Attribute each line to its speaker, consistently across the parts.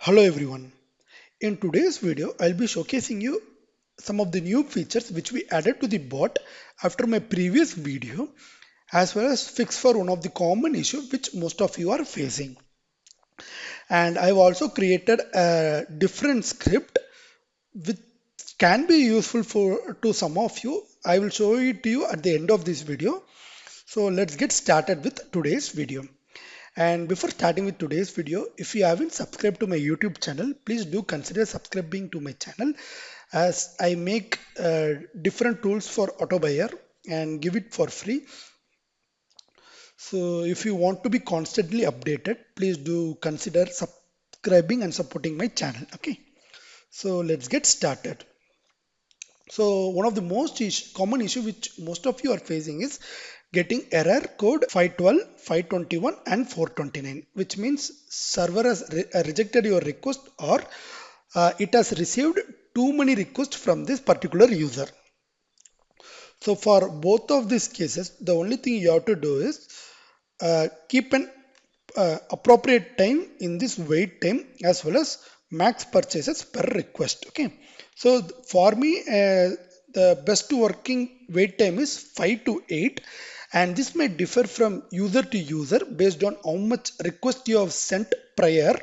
Speaker 1: Hello everyone. In today's video, I'll be showcasing you some of the new features which we added to the bot after my previous video, as well as fix for one of the common issue which most of you are facing. And I've also created a different script which can be useful for to some of you. I will show it to you at the end of this video. So let's get started with today's video. And before starting with today's video, if you haven't subscribed to my YouTube channel, please do consider subscribing to my channel as I make different tools for AutoBuyer and give it for free. So if you want to be constantly updated, please do consider subscribing and supporting my channel. Okay, so let's get started. So one of the most common issue which most of you are facing is getting error code 512, 521 and 429, which means server has rejected your request or it has received too many requests from this particular user. So for both of these cases, the only thing you have to do is keep an appropriate time in this wait time as well as max purchases per request. Okay, so for me the best working wait time is 5 to 8, and this may differ from user to user based on how much request you have sent prior.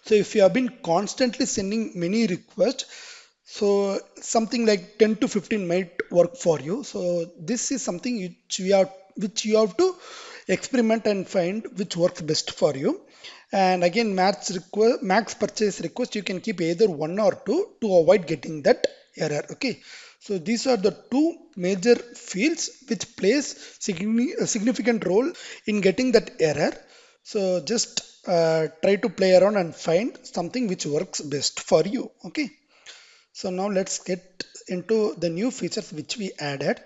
Speaker 1: So if you have been constantly sending many requests, so something like 10 to 15 might work for you. So this is something which you have to experiment and find which works best for you. And again, max purchase request, you can keep either one or two to avoid getting that error. Okay. So these are the two major fields which plays a significant role in getting that error. So just try to play around and find something which works best for you. Okay. So now let's get into the new features which we added.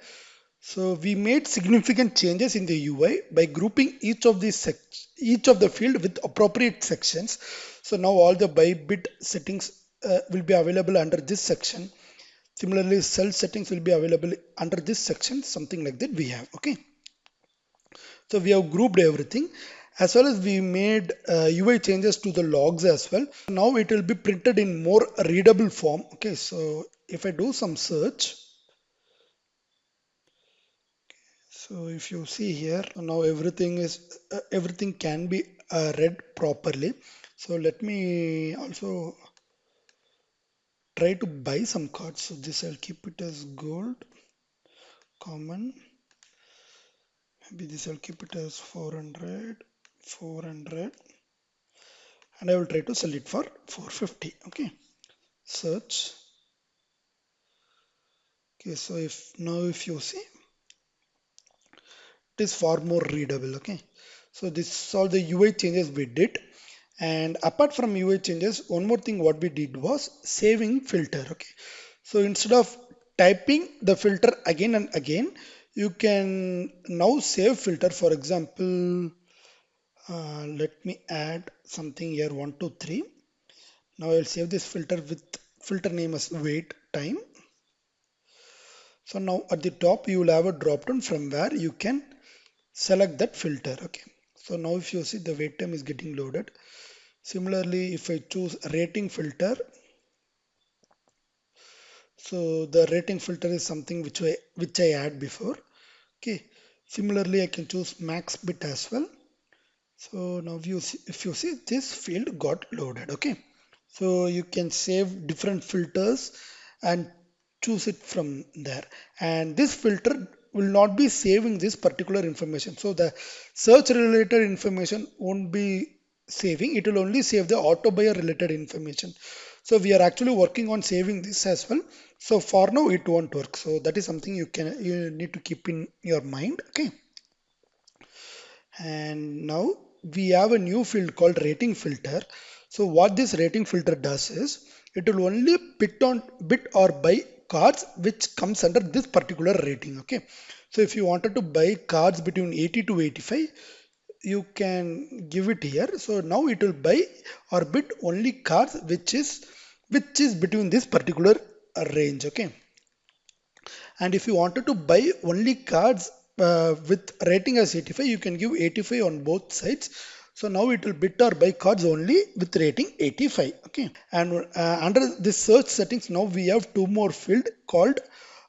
Speaker 1: So we made significant changes in the UI by grouping each of the field with appropriate sections. So now all the buy bid settings will be available under this section. Similarly, sell settings will be available under this section, something like that we have. Okay. So we have grouped everything as well as we made UI changes to the logs as well. Now it will be printed in more readable form. Okay, so if I do some search, so if you see here, now everything can be read properly. So let me also try to buy some cards. So this I'll keep it as gold, common. Maybe this I'll keep it as 400, 400, and I will try to sell it for 450. Okay, search. Okay, so if you see, it is far more readable. Okay, so this is all the UI changes we did. And apart from UI changes, one more thing what we did was saving filter. Okay, so instead of typing the filter again and again, you can now save filter. For example, let me add something here, 123. Now I'll save this filter with filter name as wait time. So now at the top you will have a drop down from where you can select that filter. Okay, so now if you see, the wait time is getting loaded. Similarly, if I choose rating filter, so the rating filter is something which I add before. Okay, similarly I can choose max bit as well. So now if you see, this field got loaded. Okay, so you can save different filters and choose it from there, and this filter will not be saving this particular information. So the search related information won't be saving, it will only save the auto buyer related information. So we are actually working on saving this as well. So for now it won't work, so that is something you need to keep in your mind. Okay, and now we have a new field called rating filter. So what this rating filter does is, it will only bid or buy cards which comes under this particular rating. Okay, so if you wanted to buy cards between 80 to 85, you can give it here. So now it will buy or bid only cards which is between this particular range. Okay, and if you wanted to buy only cards with rating as 85, you can give 85 on both sides. So now it will bid or buy cards only with rating 85. Okay. And under this search settings, now we have two more field called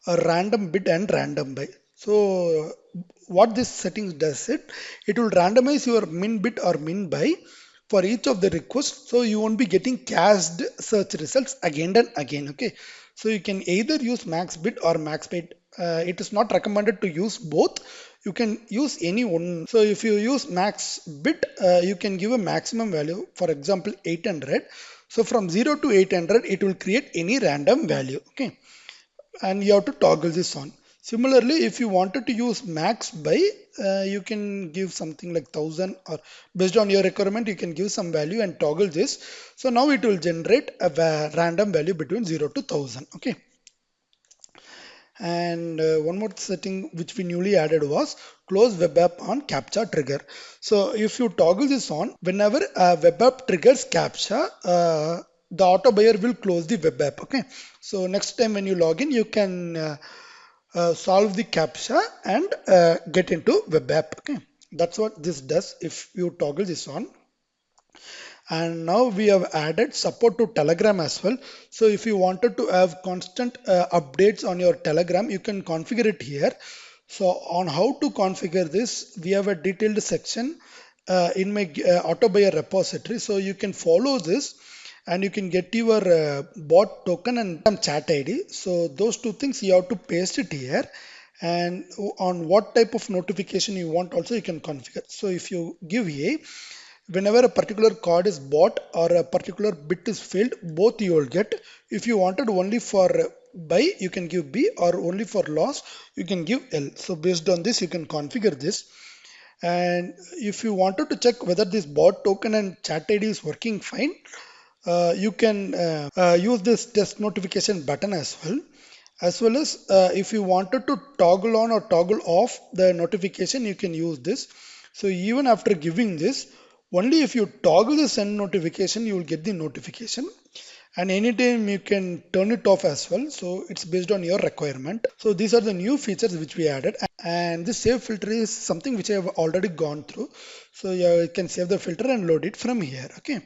Speaker 1: a random bid and random buy. So what this settings does it will randomize your min bid or min buy for each of the requests, so you won't be getting cached search results again and again. Okay, so you can either use max bid or max bid. It is not recommended to use both. You can use any one. So if you use max bid, you can give a maximum value, for example 800. So from 0 to 800 it will create any random value. Okay, and you have to toggle this on. Similarly, if you wanted to use max buy, you can give something like 1000, or based on your requirement you can give some value and toggle this. So now it will generate a random value between 0 to 1000. Okay. And one more setting which we newly added was close web app on captcha trigger. So if you toggle this on, whenever a web app triggers captcha, the auto buyer will close the web app. Okay, so next time when you log in, you can solve the captcha and get into web app. Okay, that's what this does if you toggle this on. And now we have added support to Telegram as well. So if you wanted to have constant updates on your Telegram, you can configure it here. So on how to configure this, we have a detailed section in my AutoBuyer repository. So you can follow this and you can get your bot token and some chat ID. So those two things you have to paste it here, and on what type of notification you want also you can configure. So if you give a, whenever a particular card is bought or a particular bit is filled, both you will get. If you wanted only for buy, you can give B, or only for loss you can give L. So based on this you can configure this. And if you wanted to check whether this bot token and chat ID is working fine, you can use this test notification button as well. As well as if you wanted to toggle on or toggle off the notification, you can use this. So even after giving this, only if you toggle the send notification, you will get the notification. And anytime you can turn it off as well. So it's based on your requirement. So these are the new features which we added. And this save filter is something which I have already gone through. So you can save the filter and load it from here. Okay.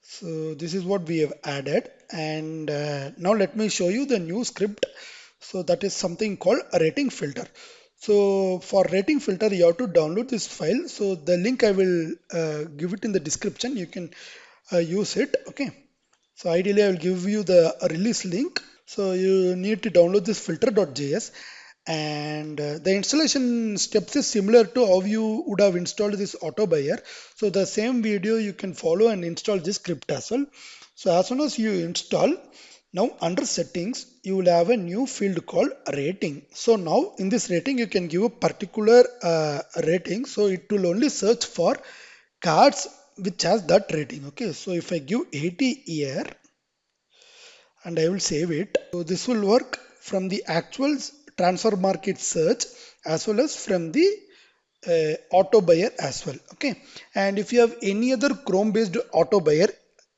Speaker 1: So this is what we have added. And now let me show you the new script. So that is something called a rating filter. So for rating filter, you have to download this file. So the link I will give it in the description. You can use it. Okay. So ideally I will give you the release link. So you need to download this filter.js, and the installation steps is similar to how you would have installed this AutoBuyer. So the same video you can follow and install this script as well. So as soon as you install, now under settings you will have a new field called rating. So now in this rating you can give a particular rating. So it will only search for cards which has that rating. Okay, so if I give 80 here and I will save it, so this will work from the actual transfer market search as well as from the auto buyer as well. Okay, and if you have any other Chrome based auto buyer,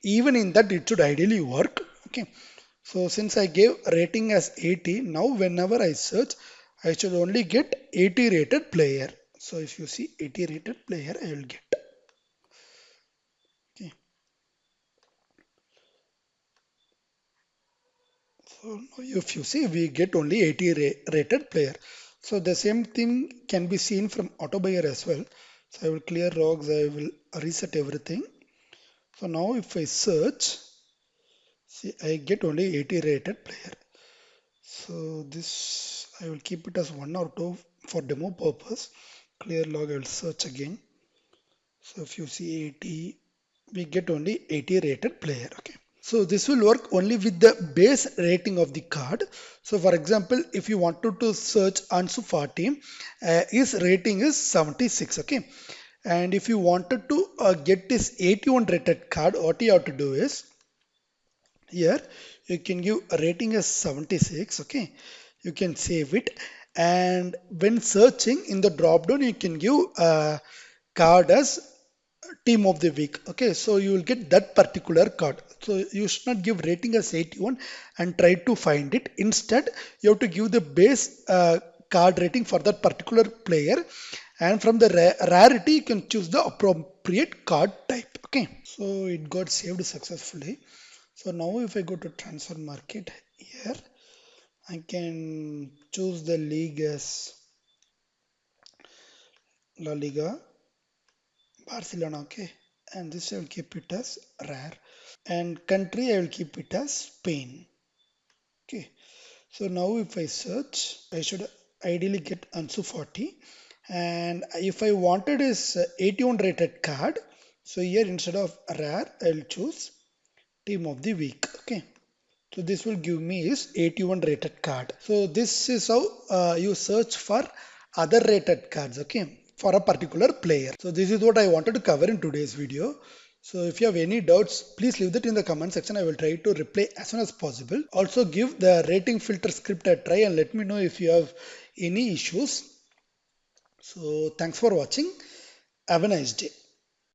Speaker 1: even in that it should ideally work. Okay, so since I gave rating as 80, now whenever I search I should only get 80 rated player. So if you see 80 rated player, I will get. Okay, so now if you see, we get only 80 rated player. So the same thing can be seen from AutoBuyer as well. So I will clear logs, I will reset everything. So now if I search, see, I get only 80 rated player. So this I will keep it as 1 or 2 for demo purpose. Clear log, I will search again. So if you see 80, we get only 80 rated player. Okay. So this will work only with the base rating of the card. So for example, if you wanted to search Ansu Fati, his rating is 76. Okay. And if you wanted to get this 81 rated card, what you have to do is here you can give a rating as 76. Okay. You can save it. And when searching in the drop down, you can give a card as team of the week. Okay, so you will get that particular card. So you should not give rating as 81 and try to find it. Instead, you have to give the base card rating for that particular player, and from the rarity you can choose the appropriate card type. Okay, so it got saved successfully. So now if I go to transfer market here, I can choose the league as La Liga Barcelona. Okay, and this I will keep it as rare, and country I will keep it as Spain. Okay, so now if I search, I should ideally get Ansu 40. And if I wanted is 81 rated card, so here instead of rare, I'll choose team of the week. Okay. So this will give me is 81 rated card. So this is how you search for other rated cards, okay, for a particular player. So this is what I wanted to cover in today's video. So if you have any doubts, please leave that in the comment section. I will try to reply as soon as possible. Also give the rating filter script a try and let me know if you have any issues. So thanks for watching. Have a nice day.